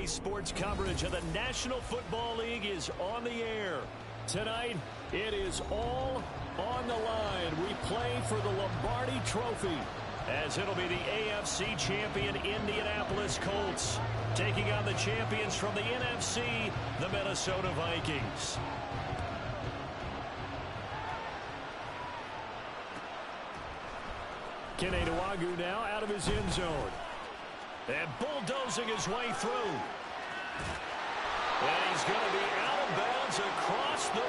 Saturday sports coverage of the National Football League is on the air. Tonight, it is all on the line. We play for the Lombardi Trophy, as it'll be the AFC champion Indianapolis Colts taking on the champions from the NFC, the Minnesota Vikings. Kene Nwangwu now out of his end zone. And bulldozing his way through. And he's going to be out of bounds across the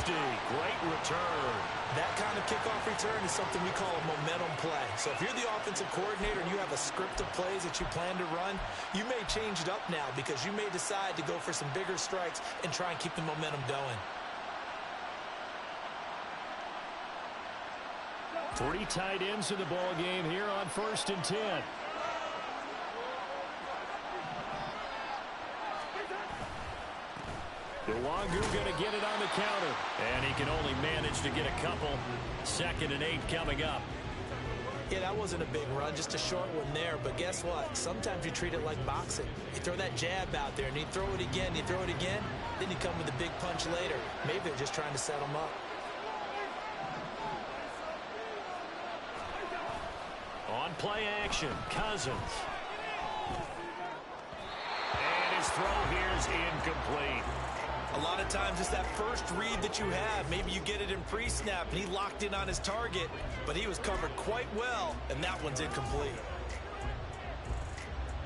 50. Great return. That kind of kickoff return is something we call a momentum play. So if you're the offensive coordinator and you have a script of plays that you plan to run, you may change it up now because you may decide to go for some bigger strikes and try and keep the momentum going. 3 tight ends in the ball game here on 1st and 10. Nwangwu going to get it on the counter. And he can only manage to get a couple. 2nd and 8 coming up. Yeah, that wasn't a big run, just a short one there. But guess what? Sometimes you treat it like boxing. You throw that jab out there, and you throw it again, you throw it again. Then you come with a big punch later. Maybe they're just trying to set him up. On play action, Cousins. And his throw here is incomplete. A lot of times it's that first read that you have. Maybe you get it in pre-snap, and he locked in on his target, but he was covered quite well, and that one's incomplete.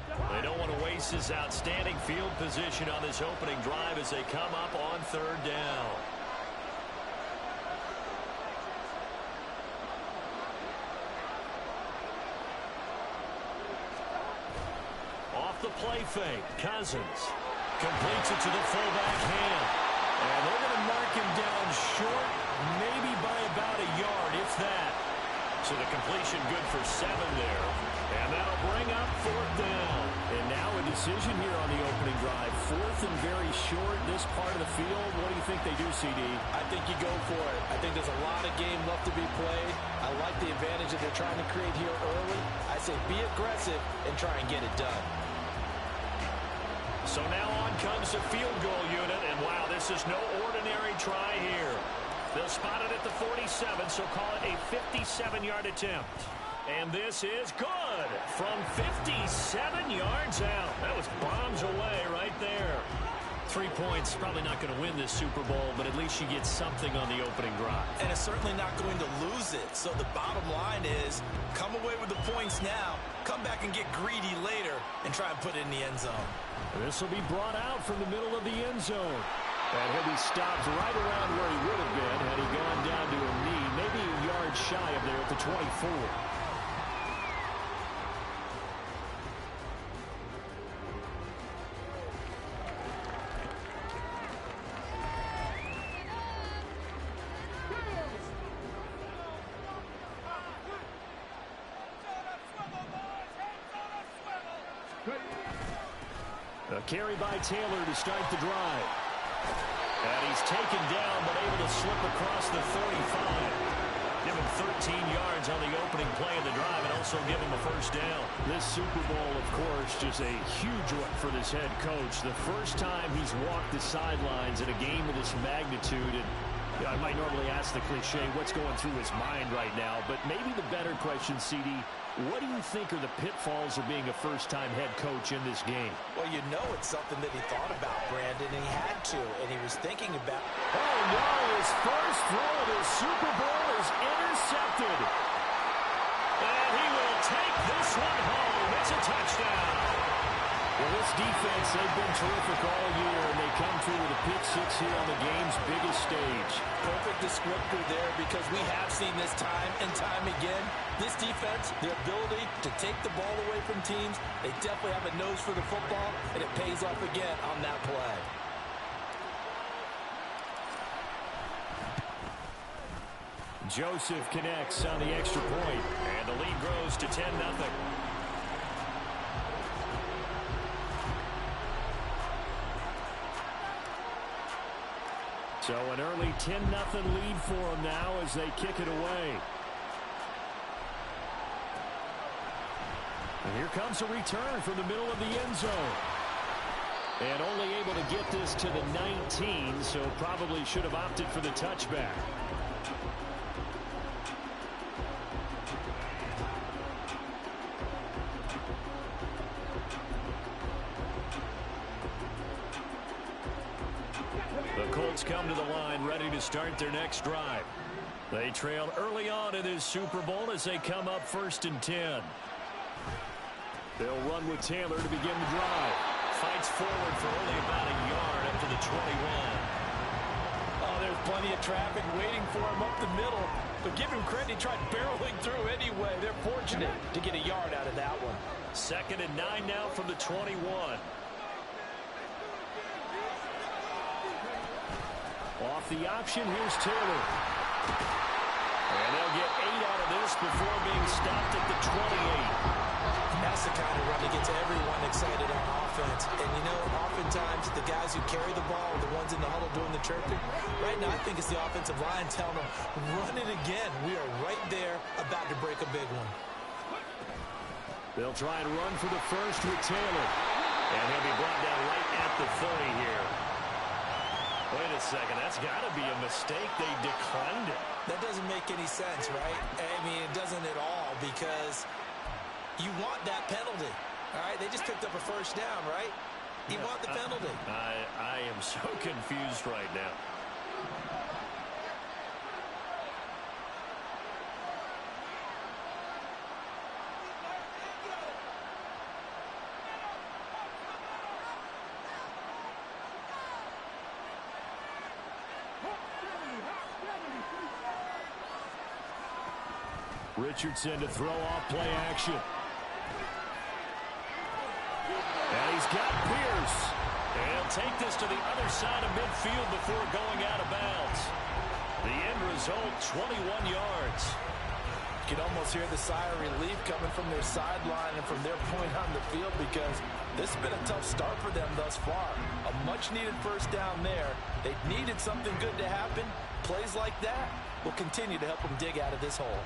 They don't want to waste his outstanding field position on this opening drive as they come up on 3rd down. Off the play fake, Cousins completes it to the fullback hand. And they're going to mark him down short, maybe by about a yard, if that. So the completion good for 7 there. And that'll bring up 4th down. And now a decision here on the opening drive. 4th and very short, this part of the field. What do you think they do, CD? I think you go for it. I think there's a lot of game left to be played. I like the advantage that they're trying to create here early. I say be aggressive and try and get it done. So now on comes the field goal unit, and wow, this is no ordinary try here. They'll spot it at the 47, so call it a 57-yard attempt. And this is good from 57 yards out. That was bombs away right there. 3 points, probably not going to win this Super Bowl, but at least you get something on the opening drive. And it's certainly not going to lose it. So the bottom line is, come away with the points now, come back and get greedy later, and try and put it in the end zone. This will be brought out from the middle of the end zone. And he'll be stopped right around where he would have been had he gone down to a knee, maybe a yard shy of there at the 24. A carry by Taylor to start the drive. And he's taken down, but able to slip across the 35. Give him 13 yards on the opening play of the drive and also give him a 1st down. This Super Bowl, of course, just a huge one for this head coach. The first time he's walked the sidelines in a game of this magnitude. And I might normally ask the cliche, what's going through his mind right now? But maybe the better question, CD, what do you think are the pitfalls of being a first-time head coach in this game? Well, you know it's something that he thought about, Brandon, and he had to, and he was thinking about. Oh, no, his first throw of his Super Bowl is intercepted. And he will take this one home. It's a touchdown. Well, this defense, they've been terrific all year, and they come through with a pick-6 here on the game's biggest stage. Perfect descriptor there because we have seen this time and time again. This defense, their ability to take the ball away from teams, they definitely have a nose for the football, and it pays off again on that play. Joseph connects on the extra point, and the lead grows to 10-0. So an early 10-0 lead for them now as they kick it away. And here comes a return from the middle of the end zone. And only able to get this to the 19, so probably should have opted for the touchback. The Colts come to the line, ready to start their next drive. They trail early on in this Super Bowl as they come up 1st and 10. They'll run with Taylor to begin the drive. Fights forward for only about a yard up to the 21. Oh, there's plenty of traffic waiting for him up the middle. But give him credit, he tried barreling through anyway. They're fortunate to get a yard out of that one. 2nd and 9 now from the 21. Off the option, here's Taylor. And they'll get 8 out of this before being stopped at the 28. That's the kind of run that gets everyone excited on offense. And, you know, oftentimes the guys who carry the ball are the ones in the huddle doing the chirping. Right now, I think it's the offensive line telling them, run it again. We are right there about to break a big one. They'll try and run for the first with Taylor. And he'll be brought down right at the 30 here. Wait a second, that's got to be a mistake. They declined it. That doesn't make any sense, right? I mean, it doesn't at all, because you want that penalty. All right, they just picked up a first down, right? You want the penalty. I am so confused right now. Richardson to throw off play action. And he's got Pierce. And he'll take this to the other side of midfield before going out of bounds. The end result, 21 yards. You can almost hear the sigh of relief coming from their sideline and from their point on the field, because this has been a tough start for them thus far. A much-needed first down there. They needed something good to happen. Plays like that will continue to help them dig out of this hole.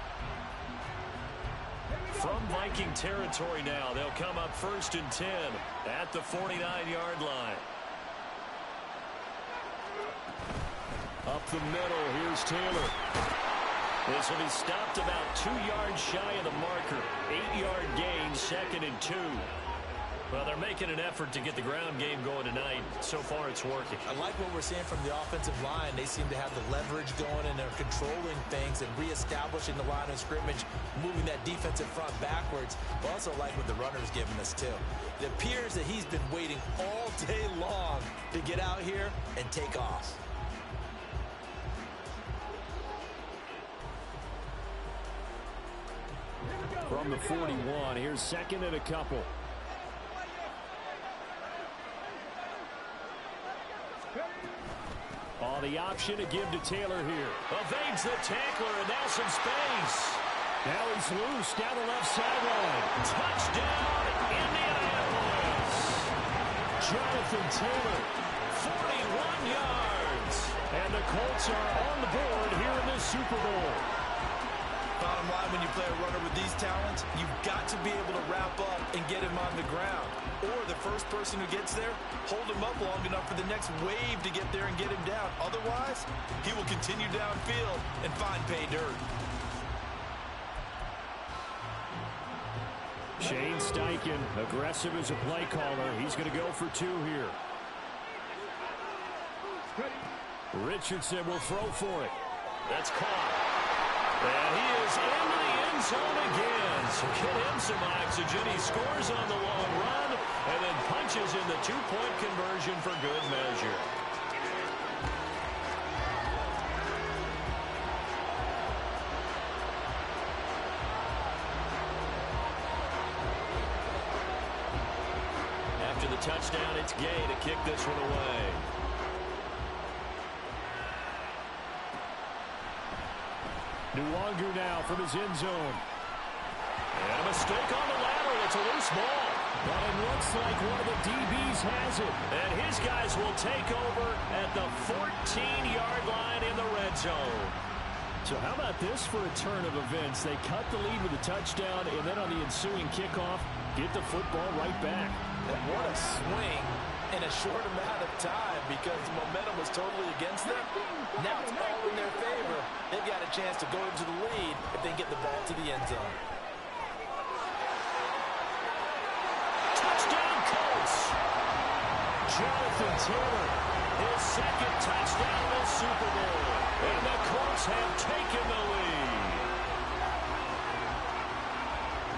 From Viking territory now, they'll come up 1st and 10 at the 49-yard line. Up the middle, here's Taylor. This will be stopped about 2 yards shy of the marker. 8-yard gain, 2nd and 2. Well, they're making an effort to get the ground game going tonight. So far, it's working. I like what we're seeing from the offensive line. They seem to have the leverage going, and they're controlling things and reestablishing the line of scrimmage, moving that defensive front backwards. But also like what the runner's giving us, too. It appears that he's been waiting all day long to get out here and take off. From the 41, here's 2nd and a couple. On the option to give to Taylor here. Evades the tackler, and now some space. Now he's loose down the left sideline. Touchdown, Indianapolis. Jonathan Taylor, 41 yards. And the Colts are on the board here in this Super Bowl. Bottom line, when you play a runner with these talents, you've got to be able to wrap up and get him on the ground. Or the first person who gets there, hold him up long enough for the next wave to get there and get him down. Otherwise, he will continue downfield and find pay dirt. Shane Steichen, aggressive as a play caller. He's going to go for 2 here. Richardson will throw for it. That's caught. And he is into the end zone again. So get him some oxygen. He scores on the long run and then punches in the 2-point conversion for good measure. After the touchdown, it's Gay to kick this one away. Nuwangu now from his end zone. And a mistake on the lateral. It's a loose ball. But it looks like one of the DBs has it. And his guys will take over at the 14-yard line in the red zone. So how about this for a turn of events? They cut the lead with a touchdown, and then on the ensuing kickoff, get the football right back. And what a swing in a short amount of time because the momentum was totally against them. Now it's all in their favor. They've got a chance to go into the lead if they get the ball to the end zone. Touchdown, Colts! Jonathan Taylor, his second touchdown this Super Bowl. And the Colts have taken the lead.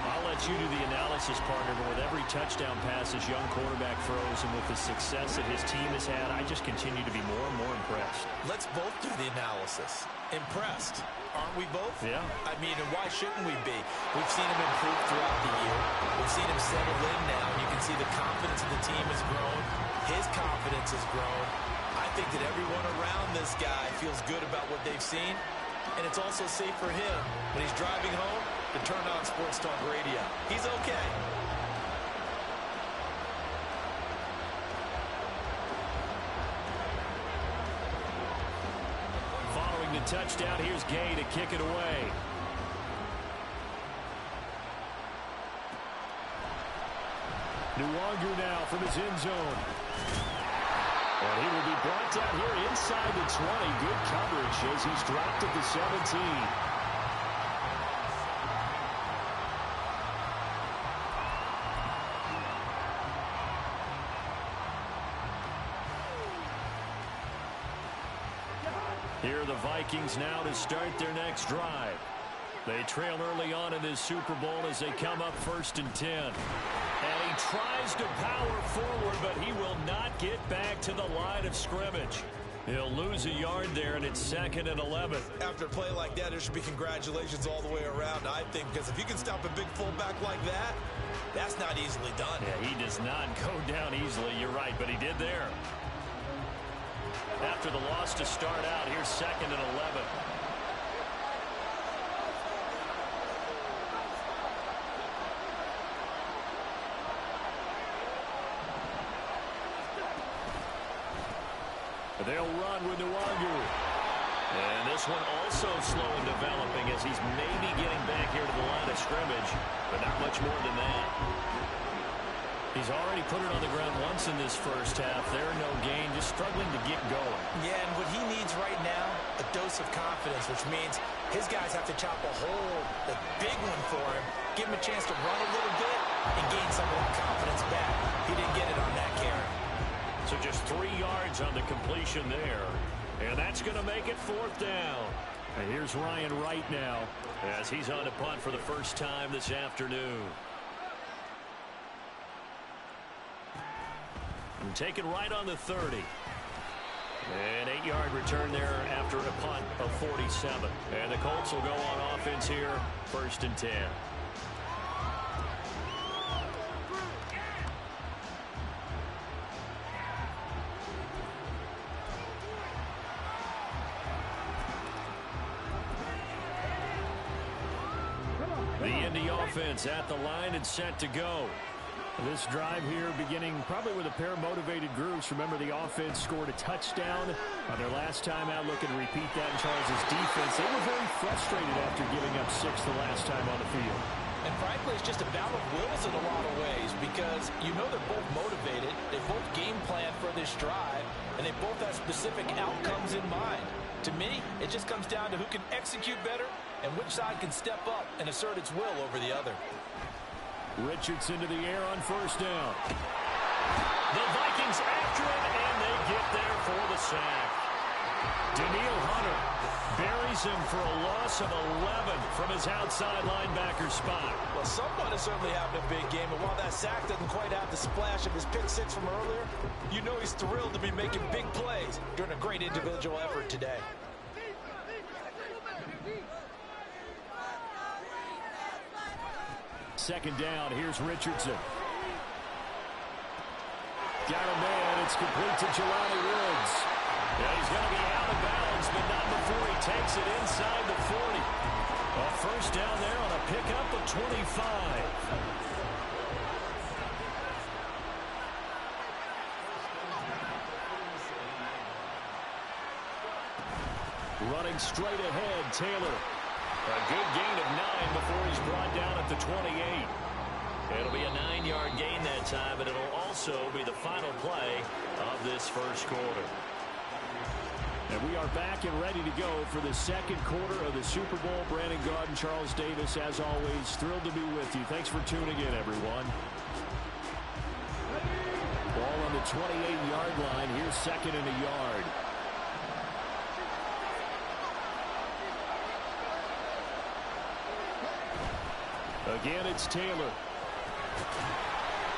I'll let you do the analysis, partner, but with every touchdown pass this young quarterback throws and with the success that his team has had, I just continue to be more and more impressed. Let's both do the analysis. Impressed. Aren't we both? Yeah. I mean, and why shouldn't we be? We've seen him improve throughout the year. We've seen him settle in now, and you can see the confidence of the team has grown. His confidence has grown. I think that everyone around this guy feels good about what they've seen, and it's also safe for him when he's driving home to turn on Sports Talk Radio. He's okay. Following the touchdown, here's Gay to kick it away. Nwangu now from his end zone. And he will be brought down here inside the 20. Good coverage as he's dropped at the 17. Here are the Vikings now to start their next drive. They trail early on in this Super Bowl as they come up 1st and 10. And he tries to power forward, but he will not get back to the line of scrimmage. He'll lose a yard there, and it's 2nd and 11. After a play like that, there should be congratulations all the way around, I think, because if you can stop a big fullback like that, that's not easily done. Yeah, he does not go down easily. You're right, but he did there. After the loss to start out, here's 2nd and 11. They'll run with Nwangu. And this one also slow in developing as he's maybe getting back here to the line of scrimmage, but not much more than that. He's already put it on the ground once in this first half. There, no gain, just struggling to get going. Yeah, and what he needs right now, a dose of confidence, which means his guys have to chop a hole, a big one for him, give him a chance to run a little bit and gain some of that confidence back. He didn't get it on that carry. So just 3 yards on the completion there. And that's going to make it 4th down. And here's Ryan Wright now as he's on to punt for the first time this afternoon. And taken right on the 30. An 8-yard return there after a punt of 47. And the Colts will go on offense here, 1st and 10. The Indy offense at the line and set to go. This drive here beginning probably with a pair of motivated groups. Remember, the offense scored a touchdown on their last time out. Looking to repeat that in Charles' defense. They were very frustrated after giving up 6 the last time on the field. And frankly, it's just a battle of wills in a lot of ways because you know they're both motivated. They both game plan for this drive, and they both have specific outcomes in mind. To me, it just comes down to who can execute better and which side can step up and assert its will over the other. Richardson to the air on 1st down. The Vikings after it, and they get there for the sack. Daniil Hunter buries him for a loss of 11 from his outside linebacker spot. Well, someone is certainly having a big game, and while that sack doesn't quite have the splash of his pick 6 from earlier, you know he's thrilled to be making big plays during a great individual effort today. Second down, here's Richardson. Got a man, it's complete to Jelani Woods. Yeah, he's going to be out of bounds, but not before he takes it inside the 40. A 1st down there on a pickup of 25. Running straight ahead, Taylor. A good gain of 9 before he's brought down at the 28. It'll be a 9-yard gain that time, and it'll also be the final play of this first quarter. And we are back and ready to go for the second quarter of the Super Bowl. Brandon Gaudin, Charles Davis, as always, thrilled to be with you. Thanks for tuning in, everyone. Ball on the 28-yard line. Here's second and a yard. Again, it's Taylor.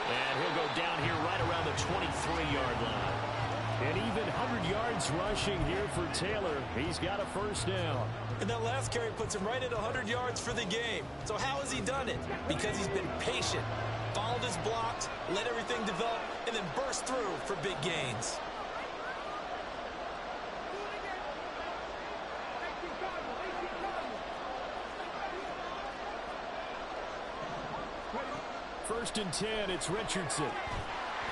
And he'll go down here right around the 23-yard line. And even 100 yards rushing here for Taylor. He's got a first down. And that last carry puts him right at 100 yards for the game. So how has he done it? Because he's been patient, followed his blocks, let everything develop, and then burst through for big gains. First and 10, it's Richardson.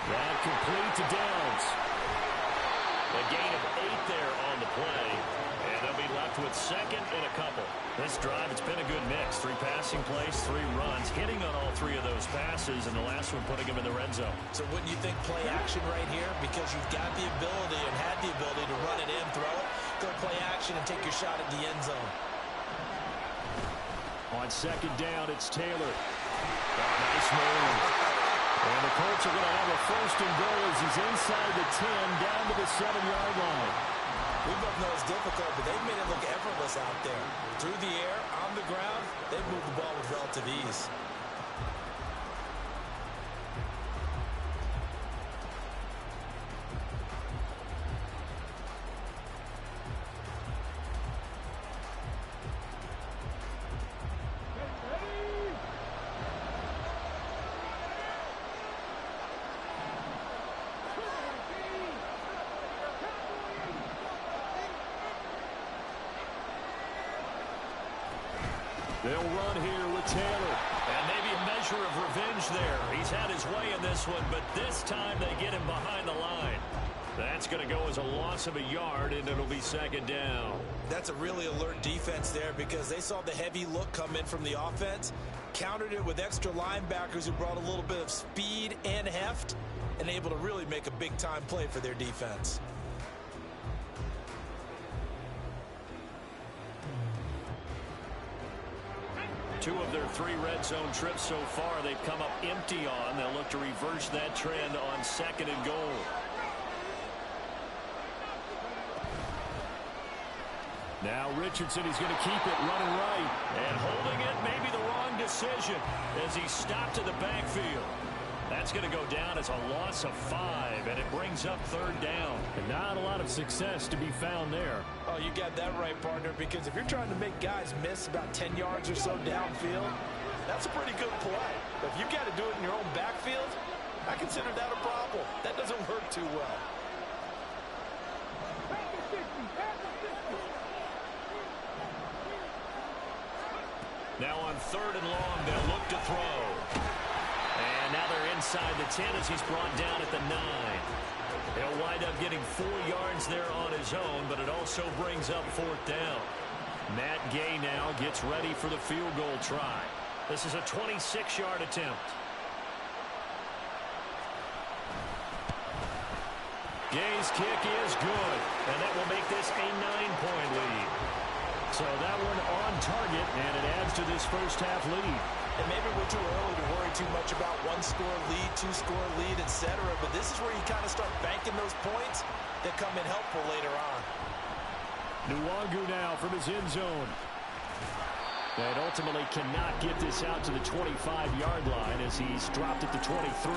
That complete to Downs. A gain of 8 there on the play. And they'll be left with second and a couple. This drive, it's been a good mix. 3 passing plays, 3 runs, hitting on all 3 of those passes, and the last one putting him in the red zone. So wouldn't you think play action right here? Because you've got the ability and had the ability to run it in, throw it, go play action, and take your shot at the end zone. On second down, it's Taylor. Nice move. And the Colts are going to have a first and goal as he's inside the 10, down to the 7-yard line. We both know it's difficult, but they've made it look effortless out there. Through the air, on the ground, they've moved the ball with relative ease. They'll run here with Taylor. And maybe a measure of revenge there. He's had his way in this one, but this time they get him behind the line. That's going to go as a loss of a yard, and it'll be second down. That's a really alert defense there because they saw the heavy look come in from the offense, countered it with extra linebackers who brought a little bit of speed and heft, and able to really make a big-time play for their defense. Two of their 3 red zone trips so far they've come up empty on. They'll look to reverse that trend on second and goal. Now Richardson, he's going to keep it running right. And holding it, maybe the wrong decision as he stopped in the backfield. That's going to go down as a loss of 5, and it brings up third down. And not a lot of success to be found there. Oh, you got that right, partner, because if you're trying to make guys miss about 10 yards or so downfield, that's a pretty good play. But if you've got to do it in your own backfield, I consider that a problem. That doesn't work too well. Now on third and long, they'll look to throw. And now they're inside the 10 as he's brought down at the 9. He'll wind up getting 4 yards there on his own, but it also brings up fourth down. Matt Gay now gets ready for the field goal try. This is a 26-yard attempt. Gay's kick is good, and that will make this a 9-point lead. So that one on target, and it adds to this first half lead. And maybe we're too early to worry too much about 1-score lead, 2-score lead, etc. But this is where you kind of start banking those points that come in helpful later on. Nwangu now from his end zone. And ultimately cannot get this out to the 25-yard line as he's dropped at the 23.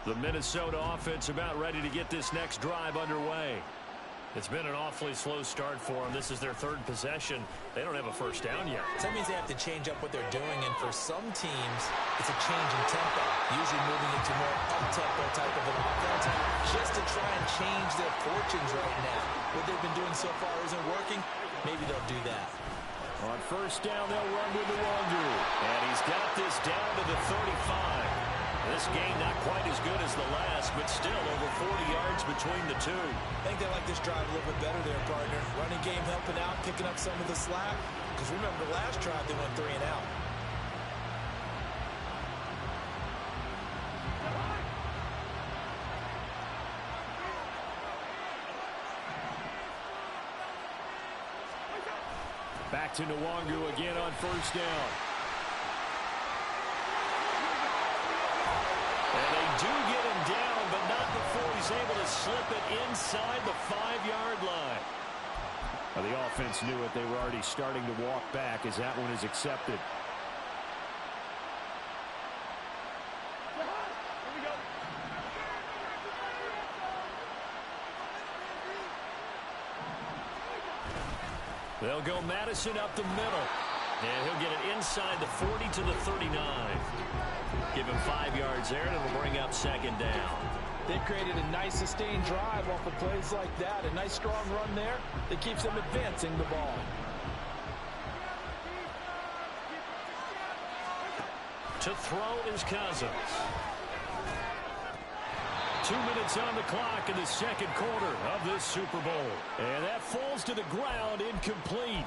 The Minnesota offense about ready to get this next drive underway. It's been an awfully slow start for them. This is their 3rd possession. They don't have a first down yet. So that means they have to change up what they're doing, and for some teams, it's a change in tempo, usually moving into more up-tempo type of an offense, just to try and change their fortunes right now. What they've been doing so far isn't working. Maybe they'll do that. On first down, they'll run with the Wangu. And he's got this down to the 35. This game not quite as good as the last, but still over 40 yards between the two. I think they like this drive a little bit better there, partner. Running game helping out, picking up some of the slack. Because remember, the last drive they went 3 and out. Back to Nwangu again on first down. And they do get him down, but not before he's able to slip it inside the 5-yard line. Well, the offense knew it. They were already starting to walk back as that one is accepted. They'll go Madison up the middle. And he'll get it inside the 40 to the 39. Give him 5 yards there, and it'll bring up second down. They've created a nice sustained drive off of plays like that. A nice strong run there that keeps them advancing the ball. To throw is Cousins. 2 minutes on the clock in the second quarter of this Super Bowl. And that falls to the ground incomplete.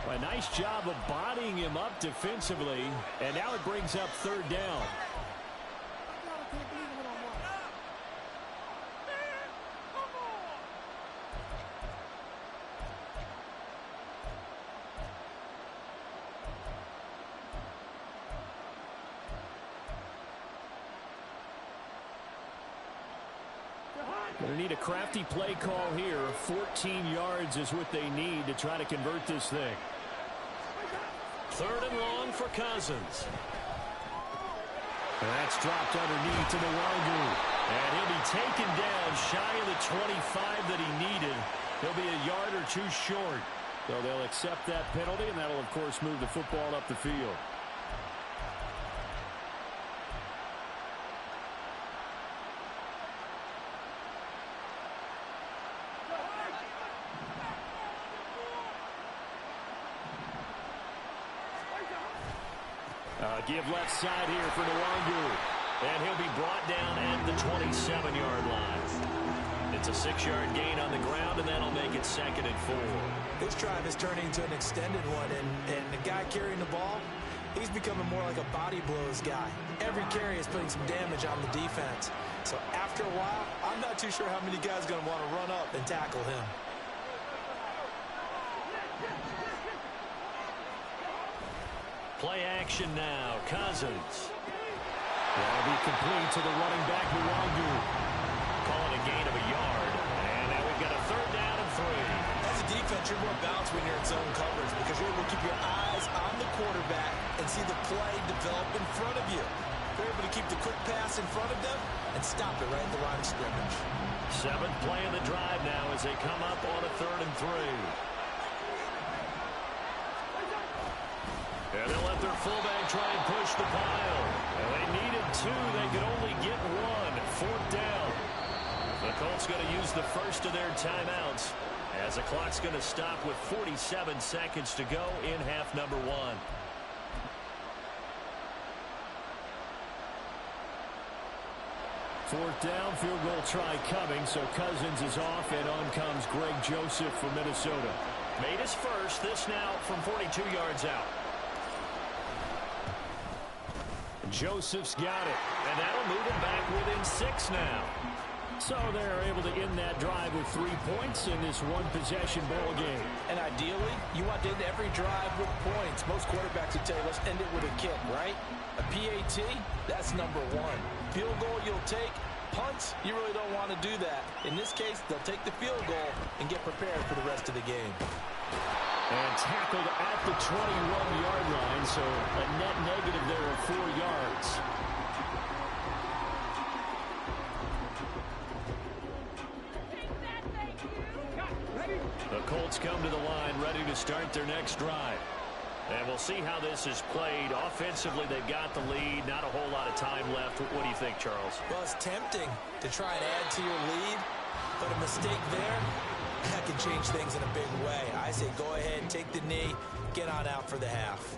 A nice job of bodying him up defensively. And now it brings up third down. They need a crafty play call here. 14 yards is what they need to try to convert this thing. Third and long for Cousins. And that's dropped underneath to Nwangu. And he'll be taken down shy of the 25 that he needed. He'll be a yard or two short. So they'll accept that penalty, and that'll, of course, move the football up the field. Give left side here for Nwangu. And he'll be brought down at the 27-yard line. It's a 6-yard gain on the ground, and that'll make it second and 4. This drive is turning into an extended one, and the guy carrying the ball, he's becoming more like a body blows guy. Every carry is putting some damage on the defense. So after a while, I'm not too sure how many guys are going to want to run up and tackle him. Play action now. Cousins. That'll be complete to the running back, Nwangu. Calling a gain of a yard. And now we've got a third down and 3. As a defense, you're more balanced when you're in zone coverage because you're able to keep your eyes on the quarterback and see the play develop in front of you. You're able to keep the quick pass in front of them and stop it right at the line of scrimmage. 7th play of the drive now as they come up on a third and 3. And they'll let their fullback try and push the pile. And they needed 2. They could only get 1. 4th down. The Colts going to use the first of their timeouts as the clock's going to stop with 47 seconds to go in half number 1. Fourth down, field goal try coming, so Cousins is off, and on comes Greg Joseph from Minnesota. Made his first, this now from 42 yards out. Joseph's got it. And that'll move him back within 6 now. So they're able to end that drive with 3 points in this one-possession ball game. And ideally, you want to end every drive with points. Most quarterbacks would tell you, let's end it with a kick, right? A PAT, that's number 1. Field goal you'll take. Punts, you really don't want to do that. In this case, they'll take the field goal and get prepared for the rest of the game. And tackled at the 21-yard line, so a net negative there of 4 yards. The Colts come to the line ready to start their next drive. And we'll see how this is played. Offensively, they've got the lead. Not a whole lot of time left. What do you think, Charles? Well, it's tempting to try and add to your lead, but a mistake there, that can change things in a big way. I say go ahead, take the knee, get on out for the half.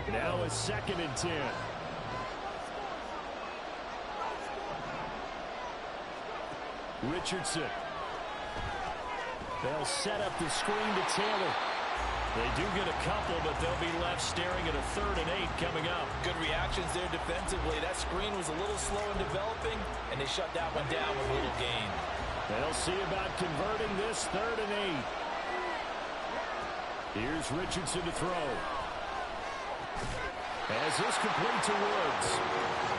Now a 2nd and 10. Richardson. They'll set up the screen to Taylor. They do get a couple, but they'll be left staring at a 3rd and 8 coming up. Good reactions there defensively. That screen was a little slow in developing, and they shut that one down with a little gain. They'll see about converting this 3rd and 8. Here's Richardson to throw. As this complete to Woods.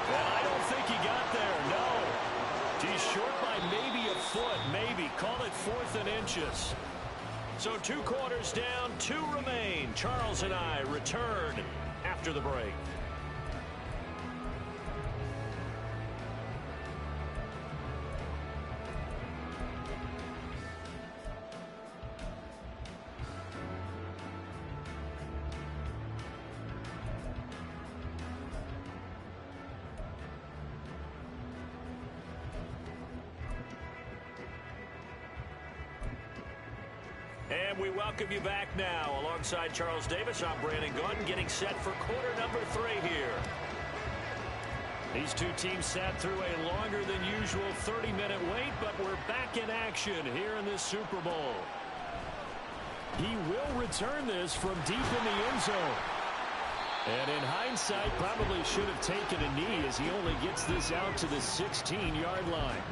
And I don't think he got there, no. He's short by maybe a foot, maybe. Call it 4th and inches. So 2 quarters down, 2 remain. Charles and I return after the break. And we welcome you back now. Alongside Charles Davis, I'm Brandon Gaudin, getting set for quarter number 3 here. These two teams sat through a longer than usual 30-minute wait, but we're back in action here in this Super Bowl. He will return this from deep in the end zone. And in hindsight, probably should have taken a knee as he only gets this out to the 16-yard line.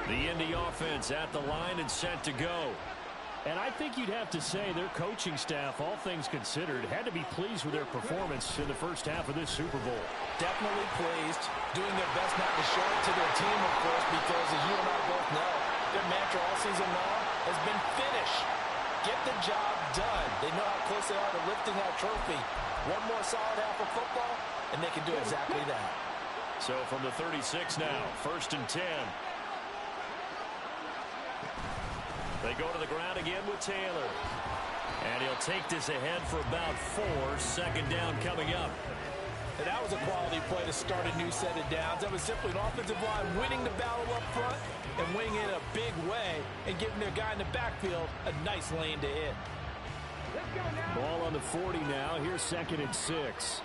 The Indy offense at the line and set to go. And I think you'd have to say their coaching staff, all things considered, had to be pleased with their performance in the first half of this Super Bowl. Definitely pleased. Doing their best not to show it to their team, of course, because as you and I both know, their mantra all season long has been finish. Get the job done. They know how close they are to lifting that trophy. One more solid half of football, and they can do exactly that. So from the 36 now, 1st and 10. They go to the ground again with Taylor. And he'll take this ahead for about 4. 2nd down coming up. And that was a quality play to start a new set of downs. That was simply an offensive line winning the battle up front and winning it in a big way and giving their guy in the backfield a nice lane to hit. Ball on the 40 now. Here's 2nd and 6.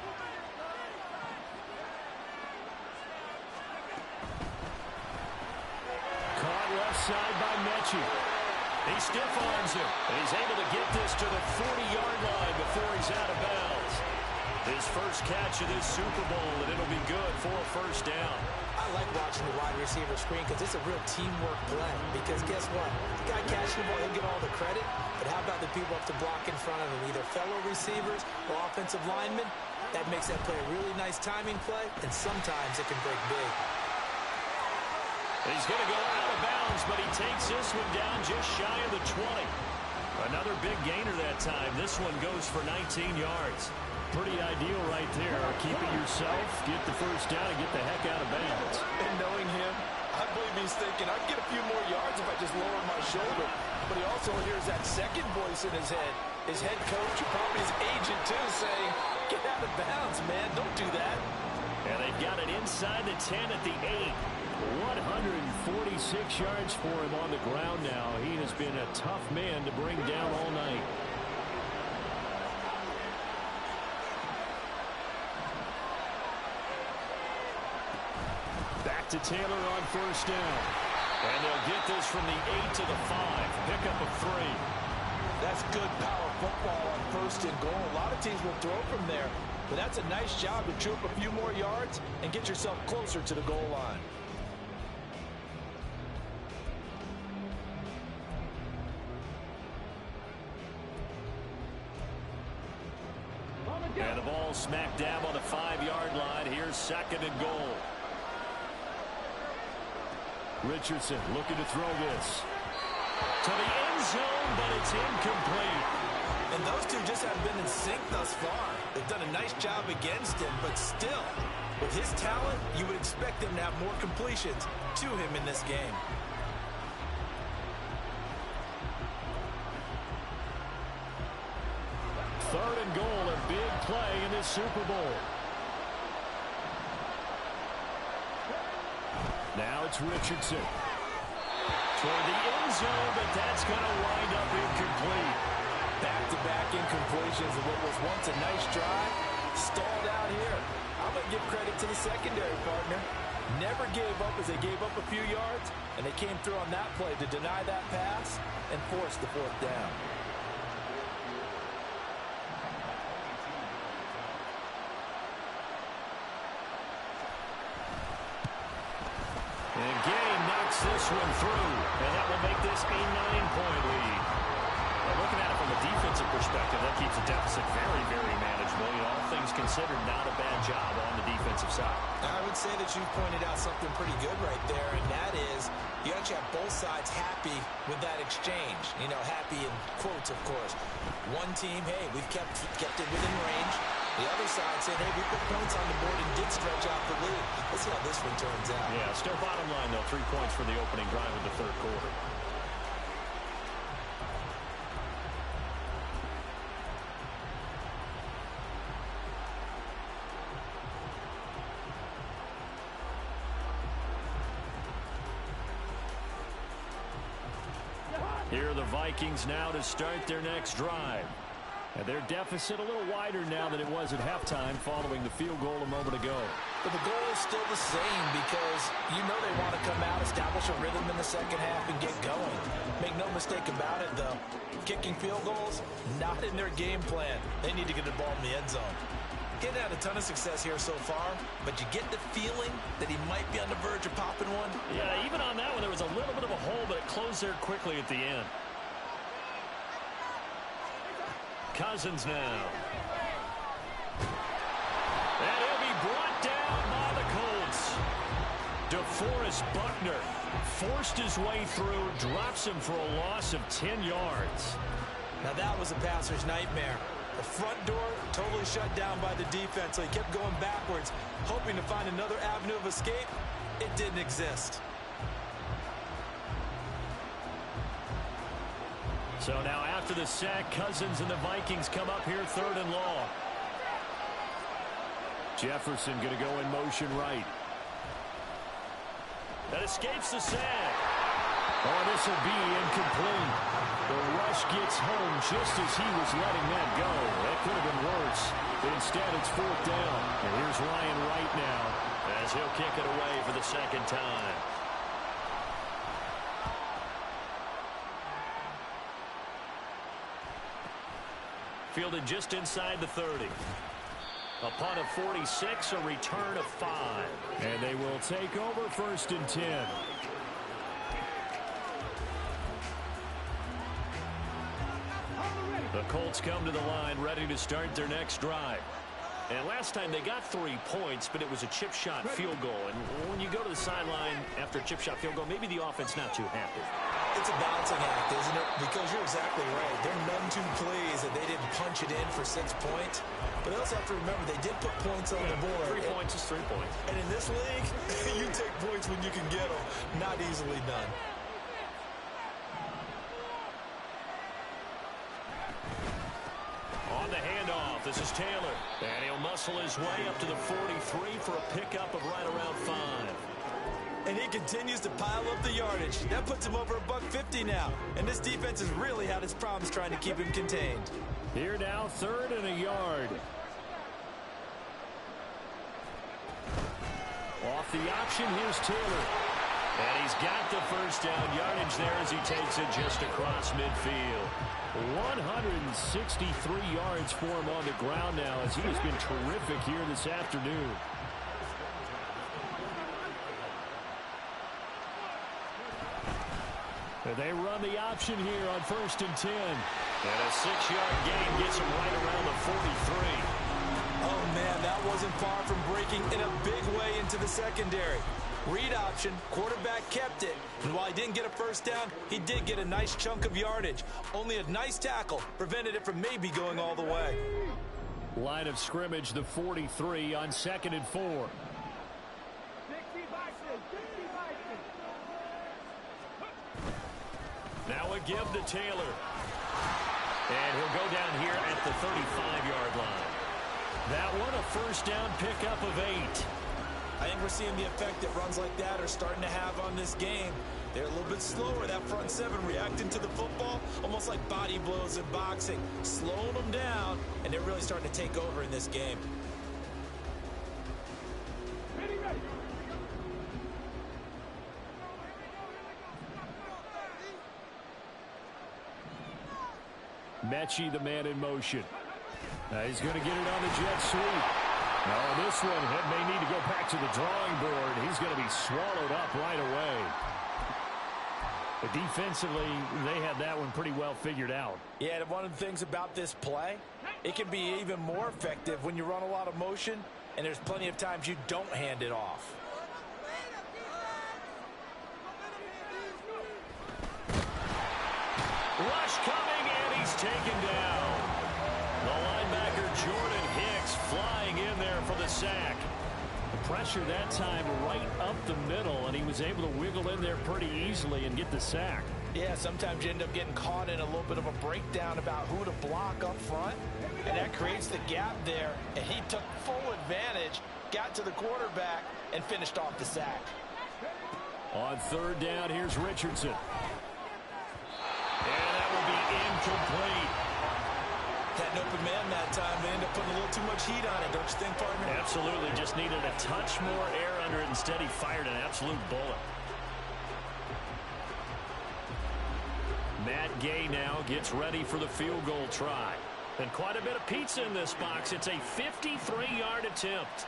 Caught left side by Mechie. He stiff arms him, and he's able to get this to the 40-yard line before he's out of bounds. His first catch of this Super Bowl, and it'll be good for a 1st down. I like watching the wide receiver screen because it's a real teamwork play. Because guess what? The guy catching the ball, he'll get all the credit. But how about the people up to block in front of him, either fellow receivers or offensive linemen? That makes that play a really nice timing play, and sometimes it can break big. He's going to go out of bounds, but he takes this one down just shy of the 20. Another big gainer that time. This one goes for 19 yards. Pretty ideal right there. Keep it yourself, get the 1st down, and get the heck out of bounds. And knowing him, I believe he's thinking, I'd get a few more yards if I just lowered my shoulder. But he also hears that second voice in his head. His head coach, and probably his agent too, saying, get out of bounds, man. Don't do that. And they've got it inside the 10 at the 8. 146 yards for him on the ground now. He has been a tough man to bring down all night. Back to Taylor on 1st down. And they'll get this from the 8 to the 5. Pick up a 3. That's good power football on 1st and goal. A lot of teams will throw from there. But that's a nice job to chew up a few more yards and get yourself closer to the goal line. And the ball smack dab on the 5-yard line. Here's 2nd and goal. Richardson looking to throw this. To the end zone, but it's incomplete. And those two just haven't been in sync thus far. They've done a nice job against him, but still, with his talent, you would expect them to have more completions to him in this game. Third and goal, a big play in this Super Bowl. Now it's Richardson. Toward the end zone, but that's going to wind up incomplete. Back-to-back incompletions of what was once a nice drive. Stalled out here. I'm going to give credit to the secondary partner. Never gave up as they gave up a few yards, and they came through on that play to deny that pass and force the fourth down. And Gay knocks this one through, and that will make this a 9-point lead. Now, looking at it from a defensive perspective, that keeps the deficit very, very manageable. You know, all things considered, not a bad job on the defensive side. I would say that you pointed out something pretty good right there, and that is you actually have both sides happy with that exchange. You know, happy in quotes, of course. One team, hey, we've kept it within range. The other side saying, hey, we put points on the board and did stretch out the lead. Let's see how this one turns out. Yeah, still bottom line, though, 3 points for the opening drive of the third quarter. Here are the Vikings now to start their next drive. And their deficit a little wider now than it was at halftime following the field goal a moment ago. But the goal is still the same because you know they want to come out, establish a rhythm in the second half, and get going. Make no mistake about it, though. Kicking field goals, not in their game plan. They need to get the ball in the end zone. Getting had a ton of success here so far, but you get the feeling that he might be on the verge of popping one. Yeah, even on that one, there was a little bit of a hole, but it closed there quickly at the end. Cousins now. And he'll be brought down by the Colts. DeForest Buckner forced his way through, drops him for a loss of 10 yards. Now that was a passer's nightmare. The front door totally shut down by the defense, so he kept going backwards, hoping to find another avenue of escape. It didn't exist. So now after the sack, Cousins and the Vikings come up here 3rd and long. Jefferson going to go in motion right. That escapes the sack. Oh, this will be incomplete. The rush gets home just as he was letting that go. That could have been worse. Instead, it's 4th down. And here's Ryan Wright now, as he'll kick it away for the second time. Fielded just inside the 30. Upon a 46, a return of 5. and they will take over 1st and 10. The Colts come to the line ready to start their next drive. And last time they got 3 points, but it was a chip shot field goal. And when you go to the sideline after a chip shot field goal, maybe the offense not too happy. It's a balancing act, isn't it? Because you're exactly right. There are none too pleased that they didn't punch it in for 6 points. But they also have to remember they did put points on the board. 3 points is 3 points. And in this league, you take points when you can get them. Not easily done. On the handoff, this is Taylor. And he'll muscle his way up to the 43 for a pickup of right around 5. And he continues to pile up the yardage. That puts him over $150 now. And this defense has really had its problems trying to keep him contained. Here now, 3rd and a yard. Off the option, here's Taylor. And he's got the first down yardage there as he takes it just across midfield. 163 yards for him on the ground now as he has been terrific here this afternoon. And they run the option here on 1st and 10. And a 6-yard gain gets him right around the 43. Oh, man, that wasn't far from breaking in a big way into the secondary. Read option, quarterback kept it. And while he didn't get a first down, he did get a nice chunk of yardage. Only a nice tackle prevented it from maybe going all the way. Line of scrimmage, the 43 on 2nd and 4. Now a give to Taylor. And he'll go down here at the 35-yard line. That one a first down pickup of 8. I think we're seeing the effect that runs like that are starting to have on this game. They're a little bit slower, that front seven, reacting to the football, almost like body blows in boxing, slowing them down, and they're really starting to take over in this game. Mechie, the man in motion. He's going to get it on the jet sweep. No, this one may need to go back to the drawing board. He's going to be swallowed up right away. But defensively, they had that one pretty well figured out. Yeah, and one of the things about this play, it can be even more effective when you run a lot of motion, and there's plenty of times you don't hand it off. Rush coming, and he's taken down. The linebacker, Jordan Hicks, flying in there for the sack. The pressure that time right up the middle, and he was able to wiggle in there pretty easily and get the sack. Yeah, sometimes you end up getting caught in a little bit of a breakdown about who to block up front, and that creates the gap there, and he took full advantage, got to the quarterback, and finished off the sack. On third down, here's Richardson. And that will be incomplete. Had an open man that time. They end up putting a little too much heat on it, don't you think, partner? Absolutely. Just needed a touch more air under it. Instead, he fired an absolute bullet. Matt Gay now gets ready for the field goal try. And quite a bit of pizza in this box. It's a 53-yard attempt.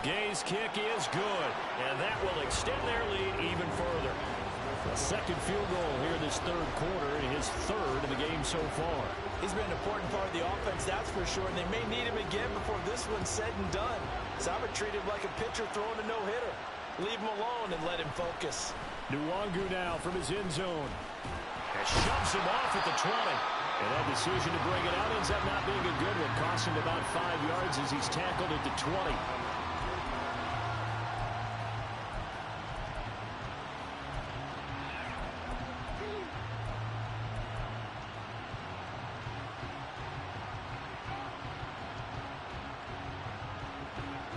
Gay's kick is good, and that will extend their lead even further. A second field goal here this third quarter, and his third in the game so far. He's been an important part of the offense, that's for sure, and they may need him again before this one's said and done. So I would treat him like a pitcher throwing a no-hitter. Leave him alone and let him focus. Nwangu now from his end zone. And shoves him off at the 20. And that decision to bring it out ends up not being a good one. Costs him about 5 yards as he's tackled at the 20.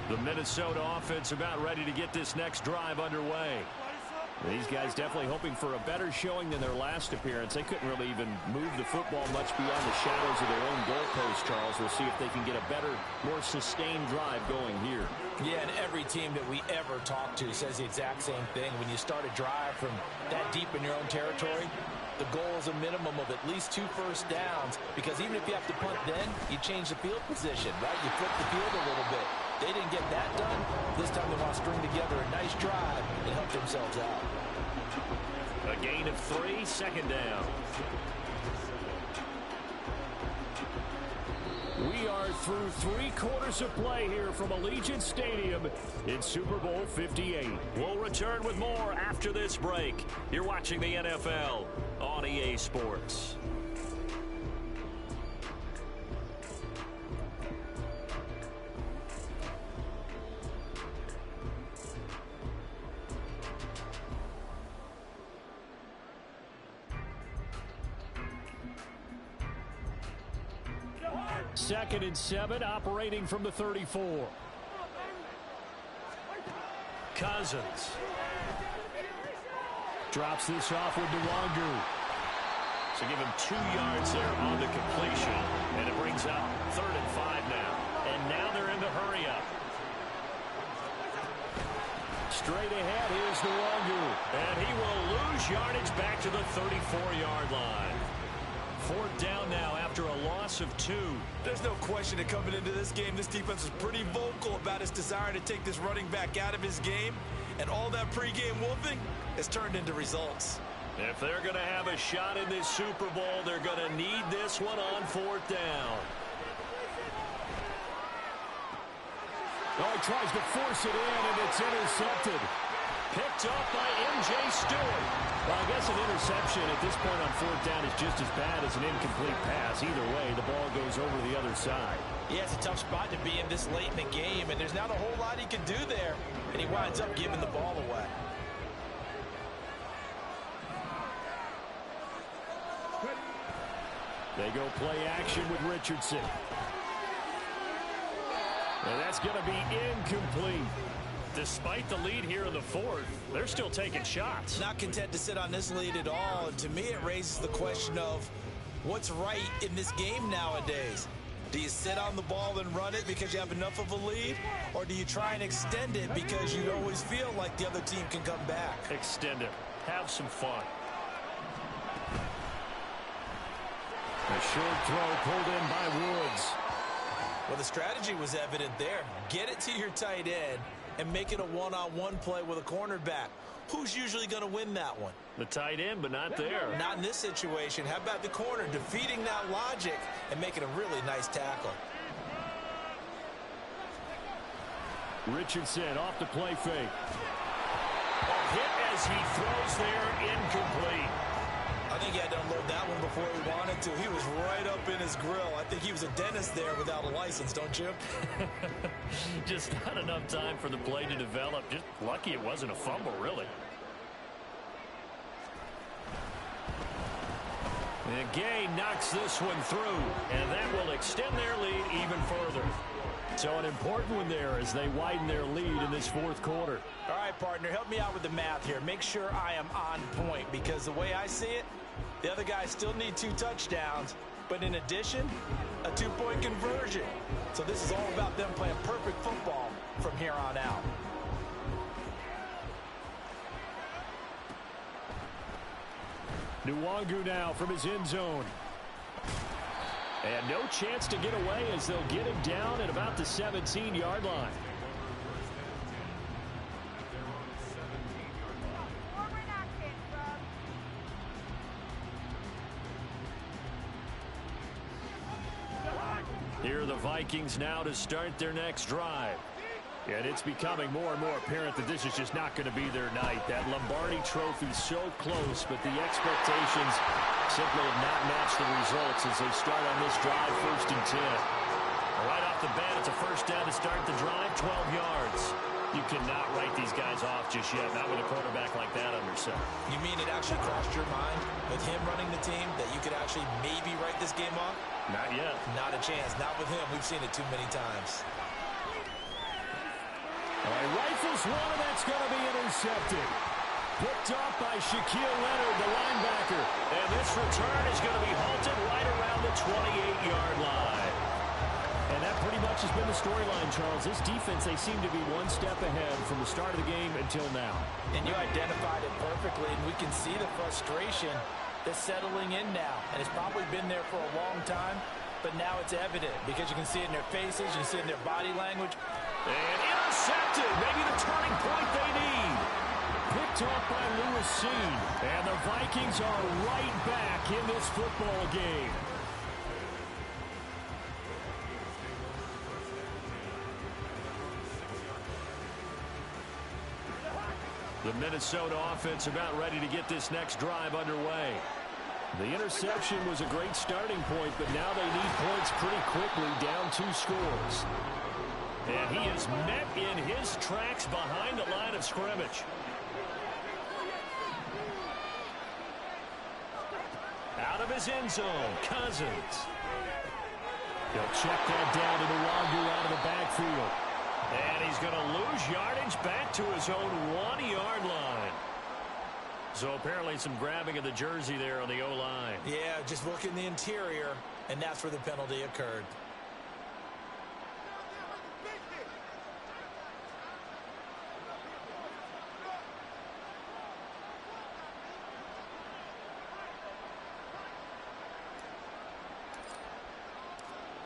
The Minnesota offense about ready to get this next drive underway. These guys definitely hoping for a better showing than their last appearance. They couldn't really even move the football much beyond the shadows of their own goalpost, Charles. We'll see if they can get a better, more sustained drive going here. Yeah, and every team that we ever talk to says the exact same thing. When you start a drive from that deep in your own territory, the goal is a minimum of at least 2 first downs, because even if you have to punt then, you change the field position, right? You flip the field a little bit. They didn't get that done. This time they want to string together a nice drive and help themselves out. A gain of 3, second down. We are through 3 quarters of play here from Allegiant Stadium in Super Bowl 58. We'll return with more after this break. You're watching the NFL on EA Sports. Second and 7, operating from the 34. Cousins. Drops this off with Nwangu. So give him 2 yards there on the completion. And it brings out 3rd and 5 now. And now they're in the hurry up. Straight ahead, here's Nwangu. And he will lose yardage back to the 34-yard line. 4th down now after a loss of 2. There's no question that coming into this game, this defense was pretty vocal about its desire to take this running back out of his game. And all that pregame wolfing has turned into results. If they're going to have a shot in this Super Bowl, they're going to need this one on 4th down. Oh, he tries to force it in, and it's intercepted. Picked up by M.J. Stewart. Well, I guess an interception at this point on 4th down is just as bad as an incomplete pass. Either way, the ball goes over the other side. Yeah, it's a tough spot to be in this late in the game, and there's not a whole lot he can do there, and he winds up giving the ball away. They go play action with Richardson. And that's going to be incomplete. Despite the lead here in the fourth, they're still taking shots. Not content to sit on this lead at all. And to me, it raises the question of what's right in this game nowadays. Do you sit on the ball and run it because you have enough of a lead? Or do you try and extend it because you always feel like the other team can come back? Extend it. Have some fun. A short throw pulled in by Woods. Well, the strategy was evident there. Get it to your tight end and make it a one-on-one play with a cornerback. Who's usually going to win that one? The tight end, but not there. Not in this situation. How about the corner defeating that logic and making a really nice tackle? Richardson off the play fake. A hit as he throws there, incomplete. I think he had to unload that one before he wanted to. He was right up in his grill. I think he was a dentist there without a license, don't you? Just not enough time for the play to develop. Just lucky it wasn't a fumble, really. And Gay knocks this one through, and that will extend their lead even further. So an important one there as they widen their lead in this fourth quarter. All right, partner, help me out with the math here. Make sure I am on point because the way I see it, the other guys still need 2 touchdowns, but in addition, a 2-point conversion. So this is all about them playing perfect football from here on out. Nwangu now from his end zone. And no chance to get away as they'll get him down at about the 17-yard line. Here are the Vikings now to start their next drive. And it's becoming more and more apparent that this is just not going to be their night. That Lombardi trophy so close, but the expectations simply have not matched the results as they start on this drive, 1st and 10. Right off the bat, it's a first down to start the drive, 12 yards. You cannot write these guys off just yet, not with a quarterback like that under center. You mean it actually crossed your mind with him running the team that you could actually maybe write this game off? Not yet. Not a chance. Not with him. We've seen it too many times. All right, rifles one, and that's going to be intercepted. Picked off by Shaquille Leonard, the linebacker. And this return is going to be halted right around the 28-yard line. And that pretty much has been the storyline, Charles. This defense, they seem to be one step ahead from the start of the game until now. And you identified it perfectly, and we can see the frustration that's settling in now. And it's probably been there for a long time, but now it's evident because you can see it in their faces, you can see it in their body language. And intercepted, maybe the turning point they need. Picked off by Lewis Seen. And the Vikings are right back in this football game. The Minnesota offense about ready to get this next drive underway. The interception was a great starting point, but now they need points pretty quickly, down 2 scores. And he is met in his tracks behind the line of scrimmage. Out of his end zone, Cousins. He'll check that down to Nwangu out of the backfield. And he's going to lose yardage back to his own 1-yard line. So apparently some grabbing of the jersey there on the O-line. Yeah, just look in the interior, and that's where the penalty occurred.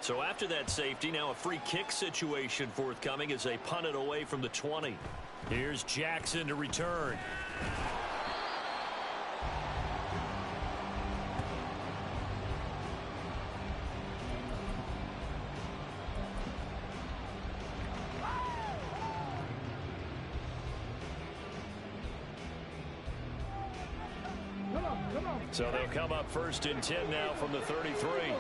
So after that safety, now a free kick situation forthcoming as they punt it away from the 20. Here's Jackson to return. So they'll come up 1st and 10 now from the 33.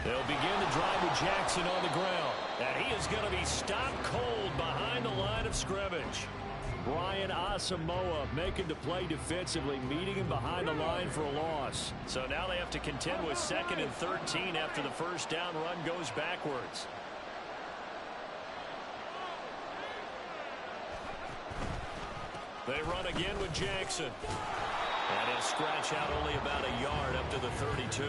They'll begin the drive with Jackson on the ground. And he is going to be stopped cold behind the line of scrimmage. Brian Asamoah making the play defensively, meeting him behind the line for a loss. So now they have to contend with 2nd and 13 after the first down run goes backwards. They run again with Jackson. And he'll scratch out only about a yard up to the 32.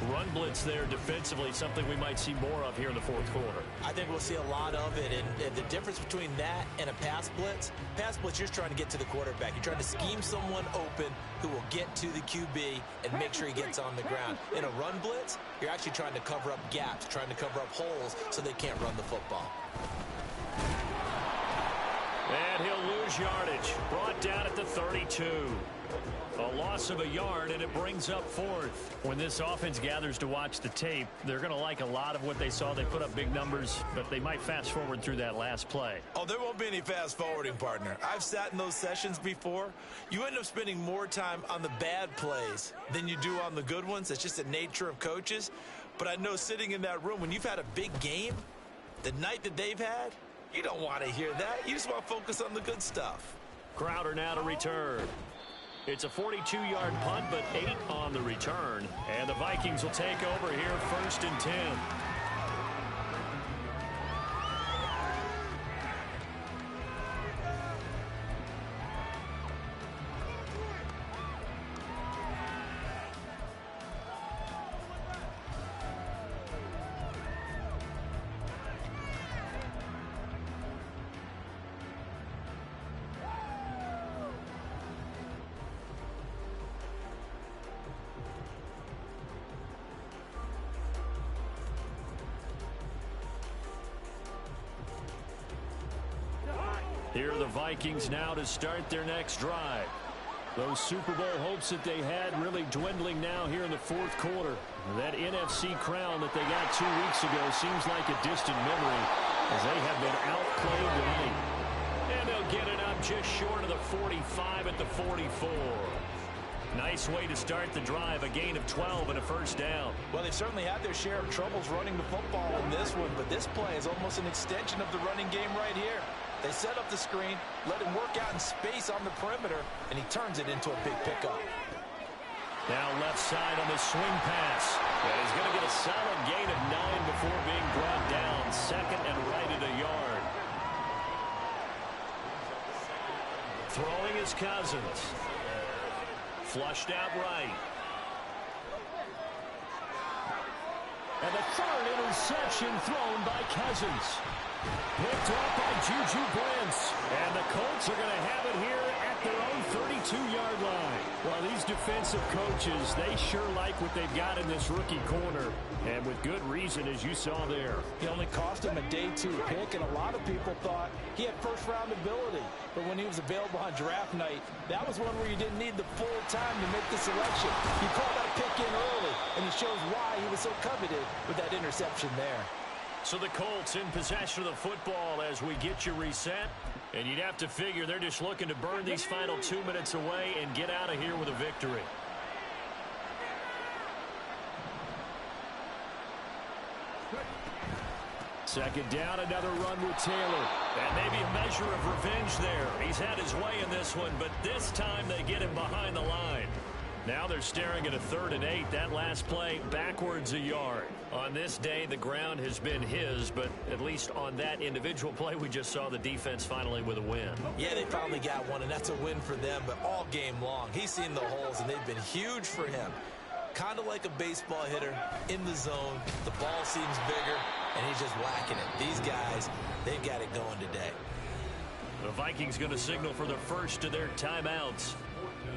Run blitz there defensively, something we might see more of here in the fourth quarter. I think we'll see a lot of it, and the difference between that and a pass blitz, you're just trying to get to the quarterback. You're trying to scheme someone open who will get to the QB and make sure he gets on the ground. In a run blitz, you're actually trying to cover up gaps, trying to cover up holes so they can't run the football. And he'll lose yardage, brought down at the 32. A loss of a yard, and it brings up 4th. When this offense gathers to watch the tape, they're going to like a lot of what they saw. They put up big numbers, but they might fast forward through that last play. Oh, there won't be any fast forwarding, partner. I've sat in those sessions before. You end up spending more time on the bad plays than you do on the good ones. It's just the nature of coaches. But I know sitting in that room, when you've had a big game, the night that they've had, you don't want to hear that. You just want to focus on the good stuff. Crowder now to return. It's a 42-yard punt, but 8 on the return. And the Vikings will take over here 1st and 10. Here are the Vikings now to start their next drive. Those Super Bowl hopes that they had really dwindling now here in the fourth quarter. That NFC crown that they got 2 weeks ago seems like a distant memory as they have been outplayed tonight. And they'll get it up just short of the 45 at the 44. Nice way to start the drive, a gain of 12 and a first down. Well, they've certainly had their share of troubles running the football in this one, but this play is almost an extension of the running game right here. They set up the screen, let him work out in space on the perimeter, and he turns it into a big pickup. Now left side on the swing pass. And he's going to get a solid gain of 9 before being brought down. 2nd and right at a yard. Throwing is Cousins. Flushed out right. And the 3rd interception thrown by Cousins. Picked off by Juju Brents. And the Colts are going to have it here at their own 32-yard line. Well, these defensive coaches, they sure like what they've got in this rookie corner. And with good reason, as you saw there. He only cost him a day 2 pick, and a lot of people thought he had first-round ability. But when he was available on draft night, that was one where you didn't need the full time to make the selection. You called that pick in early, and it shows why he was so coveted with that interception there. So the Colts in possession of the football as we get you reset. And you'd have to figure they're just looking to burn these final 2 minutes away and get out of here with a victory. Second down, another run with Taylor. And maybe a measure of revenge there. He's had his way in this one, but this time they get him behind the line. Now they're staring at a 3rd and 8. That last play, backwards a yard. On this day, the ground has been his, but at least on that individual play, we just saw the defense finally with a win. Yeah, they finally got one, and that's a win for them, but all game long, he's seen the holes, and they've been huge for him. Kind of like a baseball hitter in the zone. The ball seems bigger, and he's just whacking it. These guys, they've got it going today. The Vikings going to signal for the first of their timeouts,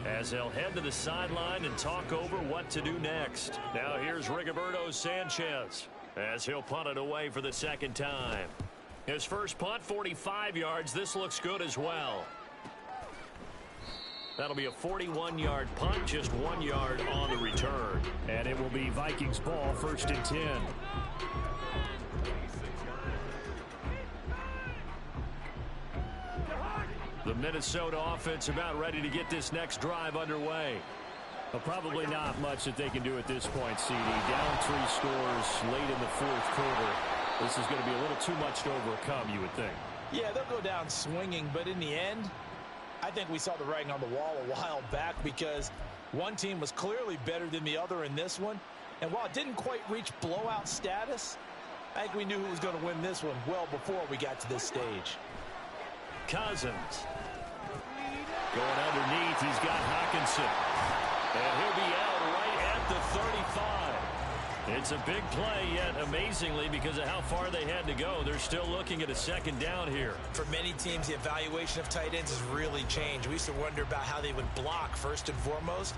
as they'll head to the sideline and talk over what to do next. Now here's Rigoberto Sanchez as he'll punt it away for the 2nd time. His first punt, 45 yards. This looks good as well. That'll be a 41-yard punt, just 1 yard on the return. And it will be Vikings ball, 1st and 10. The Minnesota offense about ready to get this next drive underway. Well, probably not much that they can do at this point, CD. Down 3 scores late in the fourth quarter. This is going to be a little too much to overcome, you would think. Yeah, they'll go down swinging, but in the end, I think we saw the writing on the wall a while back because one team was clearly better than the other in this one. And while it didn't quite reach blowout status, I think we knew who was going to win this one well before we got to this stage. Cousins. Going underneath, he's got Hawkinson. And he'll be out right at the 35. It's a big play, yet amazingly, because of how far they had to go, they're still looking at a second down here. For many teams, the evaluation of tight ends has really changed. We used to wonder about how they would block first and foremost.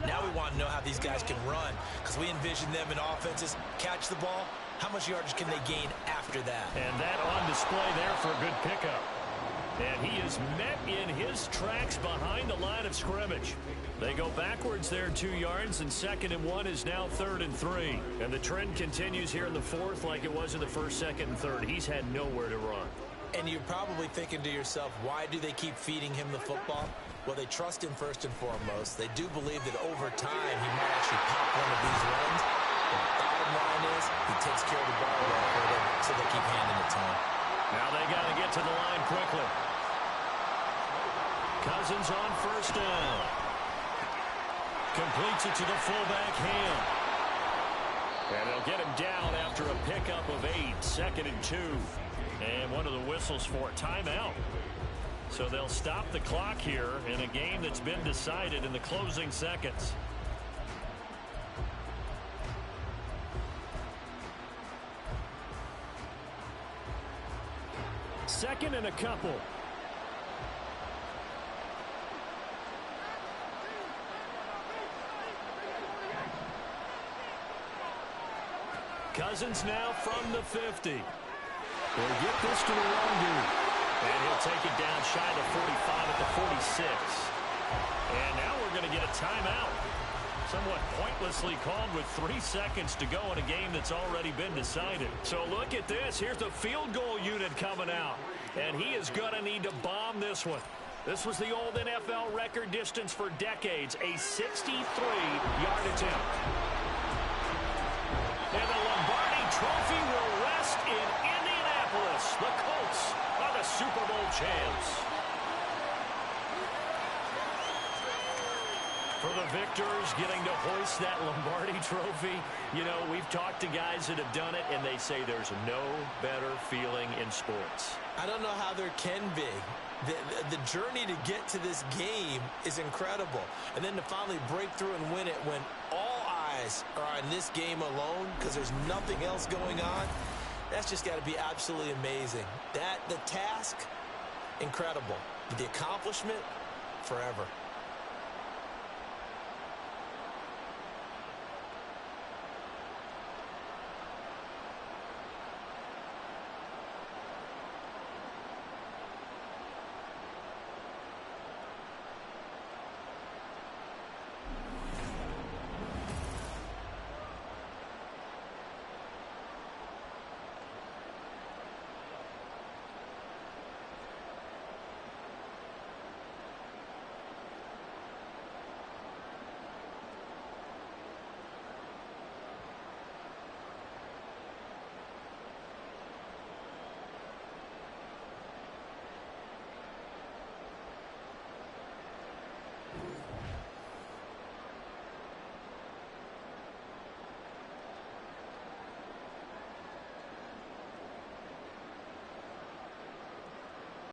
Now we want to know how these guys can run, because we envision them in offenses catch the ball. How much yardage can they gain after that? And that on display there for a good pickup. And he is met in his tracks behind the line of scrimmage. They go backwards there 2 yards, and 2nd and 1 is now 3rd and 3. And the trend continues here in the 4th like it was in the 1st, 2nd, and 3rd. He's had nowhere to run. And you're probably thinking to yourself, why do they keep feeding him the football? Well, they trust him first and foremost. They do believe that over time he might actually pop one of these runs. But the bottom line is he takes care of the ball well for them, so they keep handing it to him. Now they got to get to the line quickly. Cousins on 1st down. Completes it to the fullback hand. And they'll get him down after a pickup of 8. 2nd and 2. And one of the whistles for a timeout. So they'll stop the clock here in a game that's been decided in the closing seconds. Second and a couple. Cousins now from the 50. He'll get this to the wrong dude. And he'll take it down shy of the 45 at the 46. And now we're going to get a timeout. Somewhat pointlessly called with 3 seconds to go in a game that's already been decided. So look at this. Here's the field goal unit coming out. And he is going to need to bomb this one. This was the old NFL record distance for decades. A 63-yard attempt. And the Lombardi Trophy will rest in Indianapolis. The Colts are the Super Bowl champs. For the victors, getting to hoist that Lombardi Trophy, you know, we've talked to guys that have done it, and they say there's no better feeling in sports. I don't know how there can be. The journey to get to this game is incredible. And then to finally break through and win it when all eyes are on this game alone because there's nothing else going on, that's just got to be absolutely amazing. The task, incredible. The accomplishment, forever.